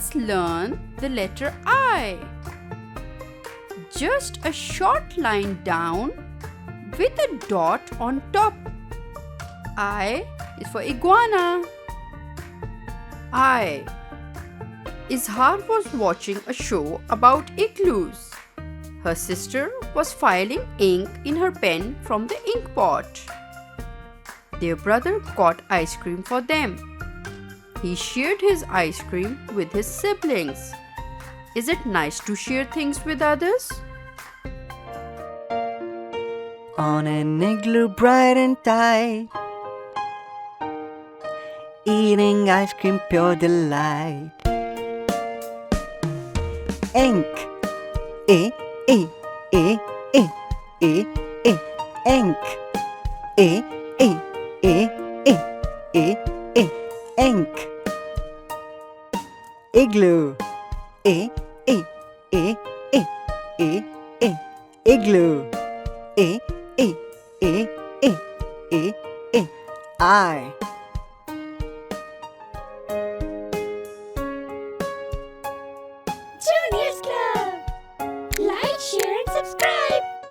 Let's learn the letter I. Just a short line down with a dot on top. I is for iguana. I. Izhar was watching a show about igloos. Her sister was filing ink in her pen from the ink pot. Their brother got ice cream for them. He shared his ice cream with his siblings. Is it nice to share things with others? On an igloo bright and tight, eating ice cream pure delight. Ink, e, e, e, e, e, e, ink, e, e, e, e, e, e, ink. Igloo, e, e, e, e, e, e, igloo, e, e, e, e, e, e, I.